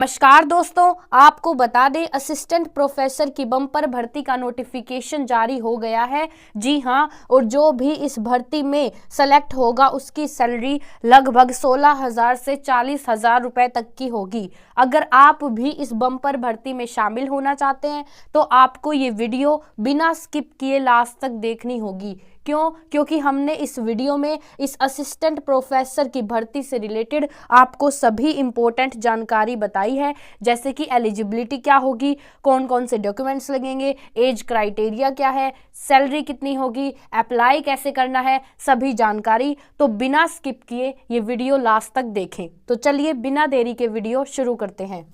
नमस्कार दोस्तों, आपको बता दें असिस्टेंट प्रोफेसर की बम्पर भर्ती का नोटिफिकेशन जारी हो गया है। जी हां, और जो भी इस भर्ती में सेलेक्ट होगा उसकी सैलरी लगभग 16,000 से 40,000 रुपए तक की होगी। अगर आप भी इस बम्पर भर्ती में शामिल होना चाहते हैं तो आपको ये वीडियो बिना स्किप किए लास्ट तक देखनी होगी। क्यों? क्योंकि हमने इस वीडियो में इस असिस्टेंट प्रोफेसर की भर्ती से रिलेटेड आपको सभी इंपॉर्टेंट जानकारी बताई है, जैसे कि एलिजिबिलिटी क्या होगी, कौन कौन से डॉक्यूमेंट्स लगेंगे, एज क्राइटेरिया क्या है, सैलरी कितनी होगी, अप्लाई कैसे करना है, सभी जानकारी। तो बिना स्किप किए ये वीडियो लास्ट तक देखें। तो चलिए बिना देरी के वीडियो शुरू करते हैं।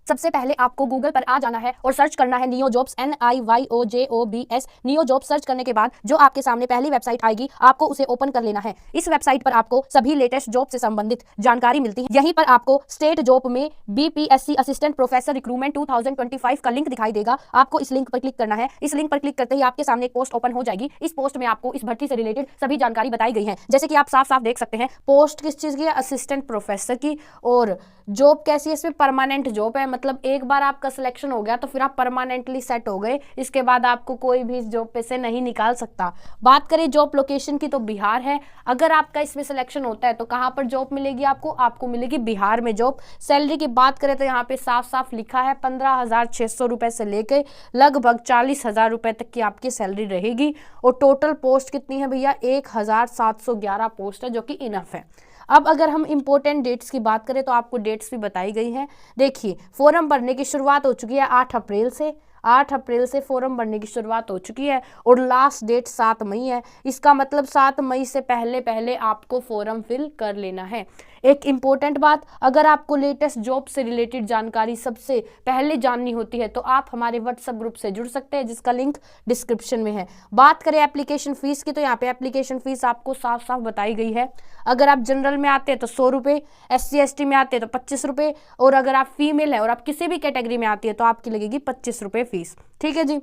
सबसे पहले आपको गूगल पर आ जाना है और सर्च करना है neo jobs, NIYOJOBS। Neo jobs search करने के बाद जो आपके सामने पहली वेबसाइट आएगी आपको उसे ओपन कर लेना है। इस वेबसाइट पर आपको सभी लेटेस्ट जॉब से संबंधित जानकारी मिलती है। यहीं पर आपको स्टेट जॉब में BPSC असिस्टेंट प्रोफेसर रिक्रूटमेंट 2025 का लिंक दिखाई देगा। आपको इस लिंक पर क्लिक करना है। इस लिंक पर क्लिक करते ही आपके सामने एक पोस्ट ओपन हो जाएगी। इस पोस्ट में आपको इस भर्ती से रिलेटेड सभी जानकारी बताई गई है। जैसे कि आप साफ साफ देख सकते हैं, पोस्ट किस चीज की है, असिस्टेंट प्रोफेसर की। और जॉब कैसी है, इसमें परमानेंट जॉब है, मतलब एक बार आपका सिलेक्शन हो गया तो फिर आप परमानेंटली सेट हो गए। इसके बाद आपको कोई भी इस जॉब पे से नहीं निकाल सकता। बात करें जॉब लोकेशन की तो बिहार है। अगर आपका इसमें सिलेक्शन होता है तो कहाँ पर जॉब मिलेगी आपको मिलेगी बिहार में जॉब। सैलरी की बात करें तो यहाँ पे साफ साफ लिखा है 15,600 रुपए से लेकर लगभग 40,000 रुपए तक की आपकी सैलरी रहेगी। और टोटल पोस्ट कितनी है भैया, 1,711 पोस्ट है, जो कि इनफ है। अब अगर हम इंपॉर्टेंट डेट्स की बात करें तो आपको डेट्स भी बताई गई हैं। देखिए, फॉर्म भरने की शुरुआत हो चुकी है 8 अप्रैल से। 8 अप्रैल से फॉर्म भरने की शुरुआत हो चुकी है और लास्ट डेट 7 मई है। इसका मतलब 7 मई से पहले पहले आपको फॉर्म फिल कर लेना है। एक इम्पोर्टेंट बात, अगर आपको लेटेस्ट जॉब से रिलेटेड जानकारी सबसे पहले जाननी होती है तो आप हमारे व्हाट्सएप ग्रुप से जुड़ सकते हैं, जिसका लिंक डिस्क्रिप्शन में है। बात करें एप्लीकेशन फीस की तो यहाँ पे एप्लीकेशन फीस आपको साफ साफ बताई गई है। अगर आप जनरल में आते हैं तो 100 रुपये, SC ST में आते हैं तो 25 रुपये, और अगर आप फीमेल है और आप किसी भी कैटेगरी में आती है तो आपकी लगेगी 25 रुपये फीस। ठीक है जी।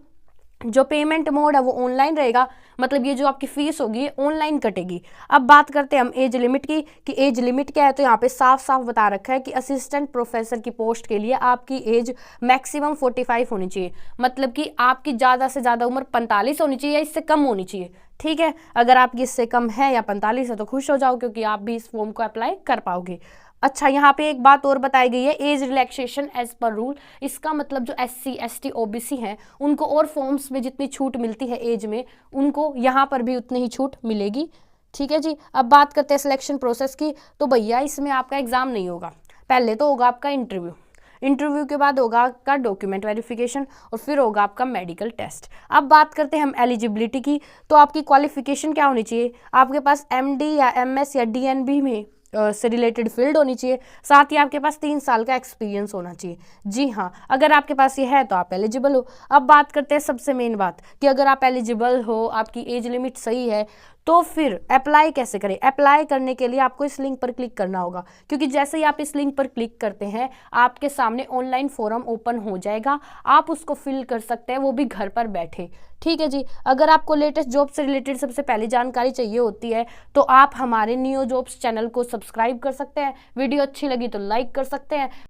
जो पेमेंट मोड है वो ऑनलाइन रहेगा, मतलब ये जो आपकी फीस होगी ऑनलाइन कटेगी। अब बात करते हैं हम एज लिमिट की कि एज लिमिट क्या है। तो यहाँ पे साफ साफ बता रखा है कि असिस्टेंट प्रोफेसर की पोस्ट के लिए आपकी एज मैक्सिमम 45 होनी चाहिए, मतलब कि आपकी ज़्यादा से ज़्यादा उम्र 45 होनी चाहिए या इससे कम होनी चाहिए। ठीक है, अगर आपकी इससे कम है या 45 है तो खुश हो जाओ, क्योंकि आप भी इस फॉर्म को अप्लाई कर पाओगे। अच्छा, यहाँ पे एक बात और बताई गई है, age relaxation as per rule. इसका मतलब जो SC ST OBC हैं उनको और फॉर्म्स में जितनी छूट मिलती है एज में, उनको यहाँ पर भी उतनी ही छूट मिलेगी। ठीक है जी। अब बात करते हैं सिलेक्शन प्रोसेस की। तो भैया इसमें आपका एग्जाम नहीं होगा, पहले तो होगा आपका इंटरव्यू। इंटरव्यू के बाद होगा आपका डॉक्यूमेंट वेरिफिकेशन और फिर होगा आपका मेडिकल टेस्ट। अब बात करते हैं हम एलिजिबिलिटी की। तो आपकी क्वालिफिकेशन क्या होनी चाहिए, आपके पास MD या MS या DNB में से रिलेटेड फील्ड होनी चाहिए। साथ ही आपके पास 3 साल का एक्सपीरियंस होना चाहिए। जी हाँ, अगर आपके पास ये है तो आप एलिजिबल हो। अब बात करते हैं सबसे मेन बात कि अगर आप एलिजिबल हो, आपकी एज लिमिट सही है, तो फिर अप्लाई कैसे करें। अप्लाई करने के लिए आपको इस लिंक पर क्लिक करना होगा, क्योंकि जैसे ही आप इस लिंक पर क्लिक करते हैं आपके सामने ऑनलाइन फॉर्म ओपन हो जाएगा। आप उसको फिल कर सकते हैं, वो भी घर पर बैठे। ठीक है जी। अगर आपको लेटेस्ट जॉब से रिलेटेड सबसे पहले जानकारी चाहिए होती है तो आप हमारे नियो जॉब्स चैनल को सब्सक्राइब कर सकते हैं। वीडियो अच्छी लगी तो लाइक कर सकते हैं।